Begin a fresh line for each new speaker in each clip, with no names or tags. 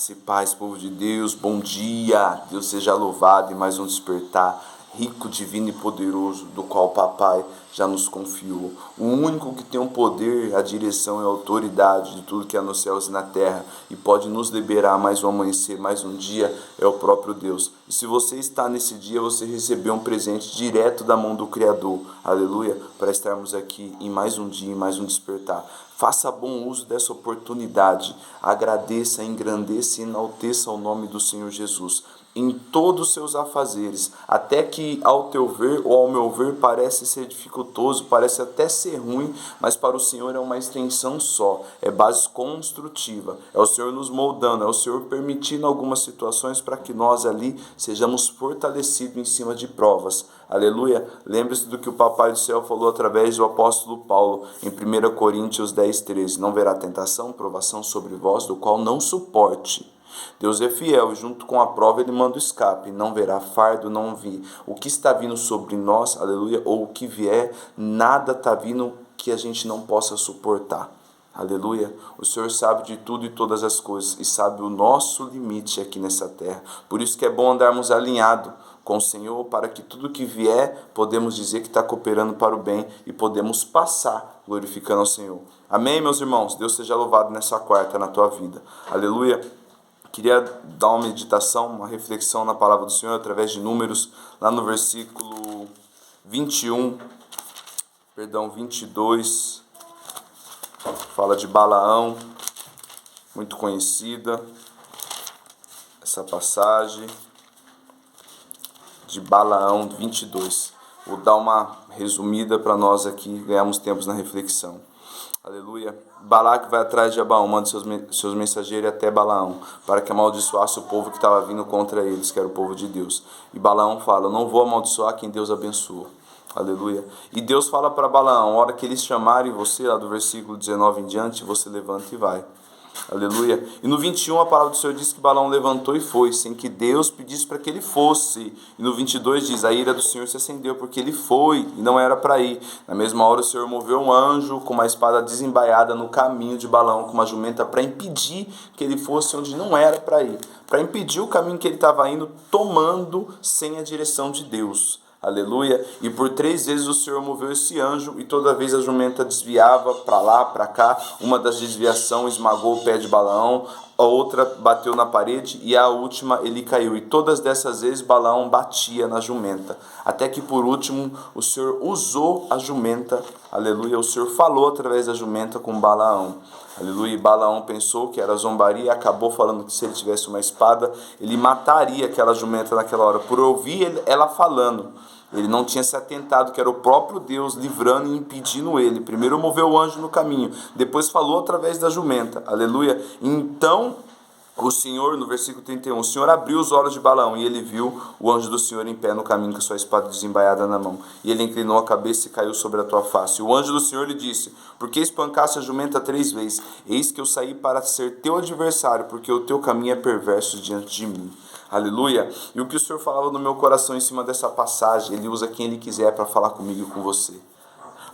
Graça e paz, povo de Deus, bom dia, Deus seja louvado em mais um despertar rico, divino e poderoso, do qual o Papai já nos confiou. O único que tem o poder, a direção e a autoridade de tudo que há nos céus e na terra e pode nos liberar mais um amanhecer, mais um dia, é o próprio Deus. E se você está nesse dia, você recebeu um presente direto da mão do Criador, aleluia, para estarmos aqui em mais um dia, em mais um despertar. Faça bom uso dessa oportunidade, agradeça, engrandeça e enalteça o nome do Senhor Jesus em todos os seus afazeres, até que ao teu ver ou ao meu ver parece ser dificultoso, parece até ser ruim, mas para o Senhor é uma extensão só, é base construtiva, é o Senhor nos moldando, é o Senhor permitindo algumas situações para que nós ali sejamos fortalecidos em cima de provas, aleluia. Lembre-se do que o Papai do Céu falou através do apóstolo Paulo em 1 Coríntios 10:13, não verá tentação, provação sobre vós, do qual não suporte. Deus é fiel, junto com a prova ele manda o escape, não verá fardo, não vi. O que está vindo sobre nós, aleluia, ou o que vier, nada está vindo que a gente não possa suportar, aleluia. O Senhor sabe de tudo e todas as coisas, e sabe o nosso limite aqui nessa terra, por isso que é bom andarmos alinhados com o Senhor, para que tudo que vier, podemos dizer que está cooperando para o bem, e podemos passar glorificando ao Senhor. Amém, meus irmãos? Deus seja louvado nessa quarta, na tua vida, aleluia. Queria dar uma meditação, uma reflexão na palavra do Senhor através de Números, lá no versículo 22, fala de Balaão, muito conhecida essa passagem de Balaão 22. Vou dar uma resumida para nós aqui, ganharmos tempos na reflexão. Aleluia. Balaque vai atrás de Abaão, manda seus mensageiros até Balaão, para que amaldiçoasse o povo que estava vindo contra eles, que era o povo de Deus. E Balaão fala, não vou amaldiçoar quem Deus abençoa. Aleluia. E Deus fala para Balaão, a hora que eles chamarem você, lá do versículo 19 em diante, você levanta e vai. Aleluia. E no 21 a palavra do Senhor diz que Balaão levantou e foi, sem que Deus pedisse para que ele fosse. E no 22 diz, a ira do Senhor se acendeu, porque ele foi e não era para ir. Na mesma hora o Senhor moveu um anjo com uma espada desembaiada no caminho de Balaão, com uma jumenta, para impedir que ele fosse onde não era para ir. Para impedir o caminho que ele estava indo, tomando sem a direção de Deus. Aleluia. E por 3 vezes o Senhor moveu esse anjo e toda vez a jumenta desviava para lá, para cá. Uma das desviações esmagou o pé de Balaão, a outra bateu na parede e a última ele caiu. E todas dessas vezes Balaão batia na jumenta. Até que por último o Senhor usou a jumenta. Aleluia. O Senhor falou através da jumenta com Balaão. Aleluia. E Balaão pensou que era zombaria e acabou falando que se ele tivesse uma espada, ele mataria aquela jumenta naquela hora. Por ouvir ela falando, ele não tinha se atentado que era o próprio Deus livrando e impedindo ele. Primeiro moveu o anjo no caminho, depois falou através da jumenta. Aleluia. Então o Senhor, no versículo 31, o Senhor abriu os olhos de Balaão e ele viu o anjo do Senhor em pé no caminho com a sua espada desembaiada na mão. E ele inclinou a cabeça e caiu sobre a tua face. E o anjo do Senhor lhe disse, por que espancaste a jumenta 3 vezes? Eis que eu saí para ser teu adversário, porque o teu caminho é perverso diante de mim. Aleluia. E o que o Senhor falava no meu coração em cima dessa passagem, ele usa quem ele quiser para falar comigo e com você.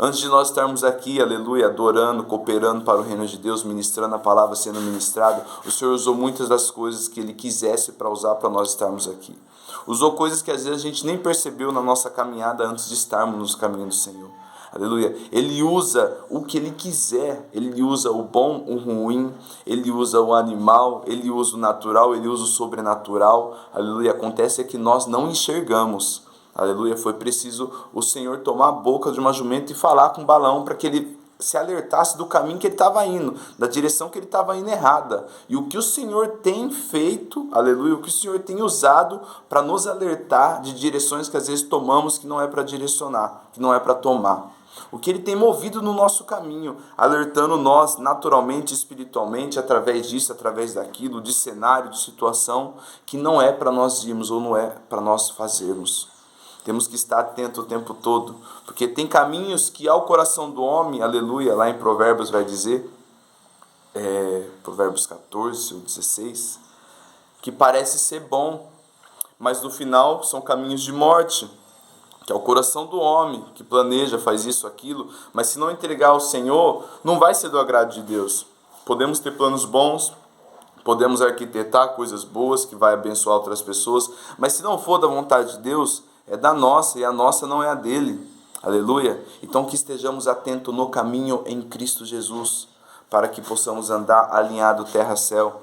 Antes de nós estarmos aqui, aleluia, adorando, cooperando para o reino de Deus, ministrando a palavra, sendo ministrado, o Senhor usou muitas das coisas que ele quisesse para usar para nós estarmos aqui. Usou coisas que às vezes a gente nem percebeu na nossa caminhada antes de estarmos nos caminhos do Senhor. Aleluia. Ele usa o que ele quiser, ele usa o bom, o ruim, ele usa o animal, ele usa o natural, ele usa o sobrenatural. Aleluia. Acontece que nós não enxergamos. Aleluia. Foi preciso o Senhor tomar a boca de uma jumenta e falar com Balaão para que ele se alertasse do caminho que ele estava indo, da direção que ele estava indo errada. E o que o Senhor tem feito, aleluia, o que o Senhor tem usado para nos alertar de direções que às vezes tomamos que não é para direcionar, que não é para tomar. O que ele tem movido no nosso caminho, alertando nós naturalmente, espiritualmente, através disso, através daquilo, de cenário, de situação, que não é para nós irmos ou não é para nós fazermos. Temos que estar atento o tempo todo, porque tem caminhos que ao coração do homem, aleluia, lá em Provérbios vai dizer, Provérbios 14 ou 16, que parece ser bom, mas no final são caminhos de morte, que é o coração do homem, que planeja, faz isso, aquilo, mas se não entregar ao Senhor, não vai ser do agrado de Deus. Podemos ter planos bons, Podemos arquitetar coisas boas que vai abençoar outras pessoas, mas se não for da vontade de Deus, é da nossa e a nossa não é a dele. Aleluia. Então que estejamos atentos no caminho em Cristo Jesus, para que possamos andar alinhado terra-céu.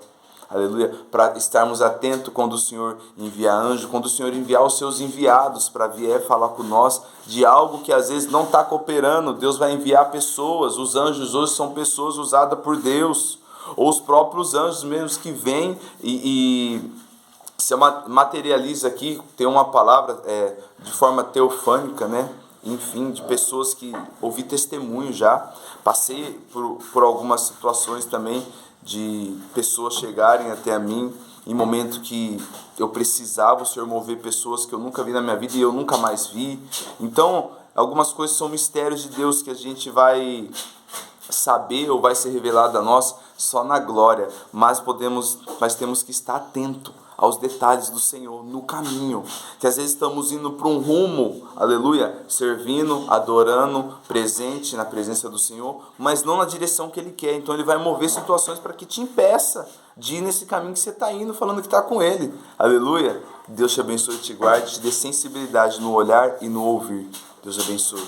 Aleluia. Para estarmos atentos quando o Senhor enviar anjo, quando o Senhor enviar os seus enviados para vier falar com nós de algo que às vezes não está cooperando. Deus vai enviar pessoas. Os anjos hoje são pessoas usadas por Deus. Ou os próprios anjos mesmos que vêm e se materializa aqui, tem uma palavra de forma teofânica, né? Enfim, de pessoas que ouvi testemunho já, passei por algumas situações também de pessoas chegarem até a mim em momento que eu precisava, o Senhor mover pessoas que eu nunca vi na minha vida e eu nunca mais vi. Então, algumas coisas são mistérios de Deus que a gente vai saber ou vai ser revelado a nós só na glória, mas temos que estar atento aos detalhes do Senhor no caminho, que às vezes estamos indo para um rumo, aleluia, servindo, adorando, presente na presença do Senhor, mas não na direção que Ele quer. Então Ele vai mover situações para que te impeça de ir nesse caminho que você está indo, falando que está com Ele, aleluia. Deus te abençoe e te guarde, te dê sensibilidade no olhar e no ouvir. Deus abençoe.